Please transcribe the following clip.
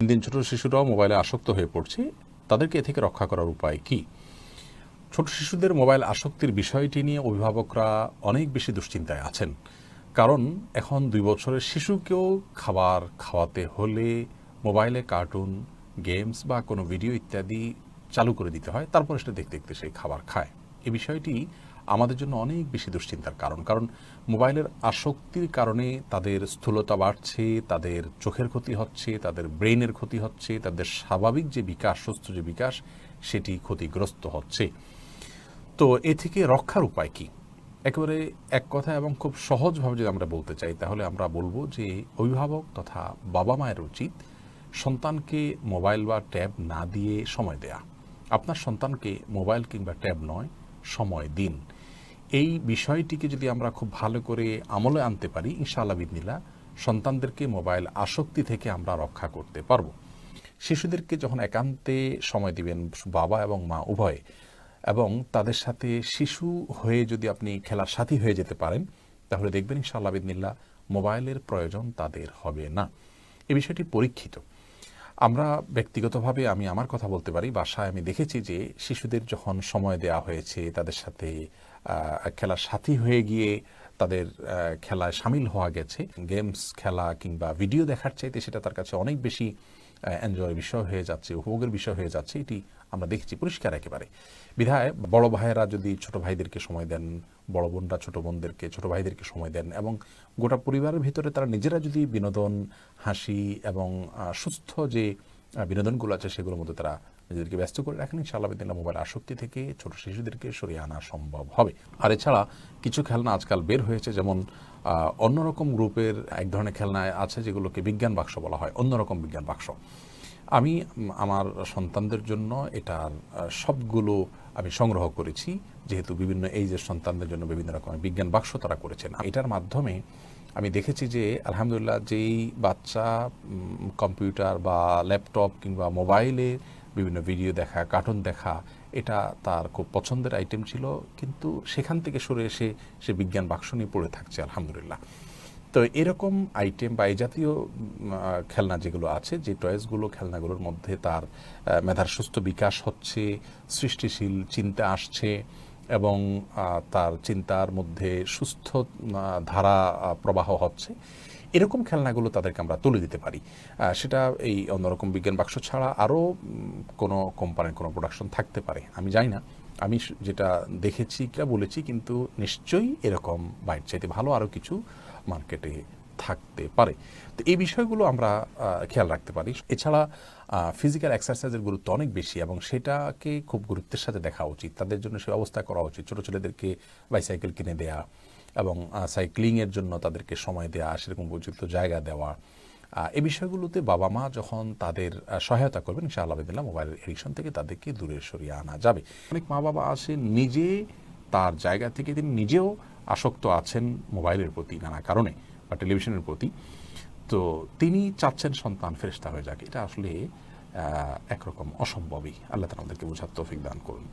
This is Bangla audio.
দিন ছোট শিশুরাও মোবাইলে আসক্ত হয়ে পড়ছে, তাদেরকে এ থেকে রক্ষা করার উপায় কি? ছোট শিশুদের মোবাইল আসক্তির বিষয়টি নিয়ে অভিভাবকরা অনেক বেশি দুশ্চিন্তায় আছেন। কারণ এখন 2 বছরের শিশুকেও খাবার খাওয়াতে হলে মোবাইলে কার্টুন, গেমস বা কোনো ভিডিও ইত্যাদি চালু করে দিতে হয়, তারপর সেটা দেখতে দেখতে সেই খাবার খায়। এই বিষয়টি আমাদের জন্য অনেক বেশি দুশ্চিন্তার কারণ মোবাইলের আসক্তির কারণে তাদের স্থূলতা বাড়ছে, তাদের চোখের ক্ষতি হচ্ছে, তাদের ব্রেইনের ক্ষতি হচ্ছে, তাদের স্বাভাবিক যে বিকাশ, সুস্থ যে বিকাশ, সেটি ক্ষতিগ্রস্ত হচ্ছে। তো এ থেকে রক্ষার উপায় কি? একেবারে এক কথা এবং খুব সহজভাবে যদি আমরা বলতে চাই, তাহলে আমরা বলবো যে অভিভাবক তথা বাবা মায়ের উচিত সন্তানকে মোবাইল বা ট্যাব না দিয়ে সময় দেয়া। আপনার সন্তানকে মোবাইল কিংবা ট্যাব নয়, সময় দিন। এই বিষয়টিকে যদি আমরা খুব ভালো করে আমলে আনতে পারি, ইনশাআল্লাহ বিদিনিল্লাহ সন্তানদেরকে মোবাইল আসক্তি থেকে আমরা রক্ষা করতে পারবো। শিশুদেরকে যখন একান্তে সময় দিবেন, বাবা এবং মা উভয়ে, এবং তাদের সাথে শিশু হয়ে যদি আপনি খেলার সাথী হয়ে যেতে পারেন, তাহলে দেখবেন ইনশাআল্লাহ বিদিনিল্লাহ মোবাইলের প্রয়োজন তাদের হবে না। এই বিষয়টি পরীক্ষিত। আমরা ব্যক্তিগতভাবে আমি আমার কথা বলতে পারি, বাসায় আমি দেখেছি যে শিশুদের যখন সময় দেওয়া হয়েছে, তাদের সাথে খেলার সাথী হয়ে গিয়ে তাদের খেলায় সামিল হওয়া গেছে, গেমস খেলা কিংবা ভিডিও দেখার চাইতে সেটা তার কাছে অনেক বেশি এনজয়ের বিষয় হয়ে যাচ্ছে, উপভোগের বিষয় হয়ে যাচ্ছে। এটি আমরা দেখেছি পরিষ্কার একেবারে। বিধায় বড় ভাইয়েরা যদি ছোট ভাইদেরকে সময় দেন, বড় বোনরা ছোট বোনদেরকে, ছোট ভাইদেরকে সময় দেন, এবং গোটা পরিবারের ভিতরে তারা নিজেরা যদি বিনোদন, হাসি এবং সুস্থ যে বিনোদনগুলো আছে সেগুলোর মধ্যে তারা নিজেদেরকে ব্যস্ত করে রাখেন, ইনশাআল্লাহ বিদিনিল্লাহ মোবাইল আসক্তি থেকে ছোট শিশুদেরকে সরিয়ে আনা সম্ভব হবে। আর এছাড়া কিছু খেলনা আজকাল বের হয়েছে, যেমন অন্যরকম গ্রুপের এক ধরনের খেলনা আছে যেগুলোকে বিজ্ঞান বাক্স বলা হয়, অন্যরকম বিজ্ঞান বাক্স। আমি আমার সন্তানদের জন্য এটার সবগুলো আমি সংগ্রহ করেছি, যেহেতু বিভিন্ন এইজের সন্তানদের জন্য বিভিন্ন রকমের বিজ্ঞান বাক্স তারা করেছেন। এটার মাধ্যমে আমি দেখেছি যে আলহামদুলিল্লাহ যেই বাচ্চা কম্পিউটার বা ল্যাপটপ কিংবা মোবাইলে বিভিন্ন ভিডিও দেখা, কার্টুন দেখা, এটা তার খুব পছন্দের আইটেম ছিল, কিন্তু সেখান থেকে সরে এসে সে বিজ্ঞান বাক্স নিয়ে পড়ে থাকছে আলহামদুলিল্লাহ। তো এরকম আইটেম বা এই জাতীয় খেলনা যেগুলো আছে, যে টয়েসগুলো, খেলনাগুলোর মধ্যে তার মেধার সুস্থ বিকাশ হচ্ছে, সৃষ্টিশীল চিন্তা আসছে, এবং তার চিন্তার মধ্যে সুস্থ ধারা প্রবাহ হচ্ছে, এরকম খেলনাগুলো তাদেরকে আমরা তুলে দিতে পারি। সেটা এই অন্যরকম বিজ্ঞান বাক্স ছাড়া আরও কোনো কোম্পানির কোনো প্রোডাকশন থাকতে পারে, আমি জানি না। আমি যেটা দেখেছি এটা বলেছি, কিন্তু নিশ্চয়ই এরকম বাইট চাইতে ভালো আরও কিছু মার্কেটে থাকতে পারে। তো এই বিষয়গুলো আমরা খেয়াল রাখতে পারি। এছাড়া ফিজিক্যাল এক্সারসাইজের গুরুত্ব অনেক বেশি, এবং সেটাকে খুব গুরুত্বের সাথে দেখা উচিত। তাদের জন্য সে ব্যবস্থা করা উচিত। ছোটো ছেলেদেরকে বাইসাইকেল কিনে দেয়া, এবং সাইক্লিংয়ের জন্য তাদেরকে সময় দেওয়া, সেরকম উপযুক্ত জায়গা দেওয়া। এই বিষয়গুলোতে বাবা মা যখন তাদের সহায়তা করবেন, ইনশাআল্লাহ বিদিনিল্লাহ মোবাইলের এডিকশন থেকে তাদেরকে দূরে সরিয়ে আনা যাবে। অনেক মা বাবা আছেন নিজে তার জায়গা থেকে তিনি নিজেও আসক্ত আছেন মোবাইলের প্রতি নানা কারণে, বা টেলিভিশনের প্রতি। তো তিনি চাচ্ছেন সন্তান ফেরেশতা হয়ে যাক। এটা আসলে একরকম অসম্ভবই। আল্লাহ তাআলা আমাদেরকে বোঝার তৌফিক দান করুন।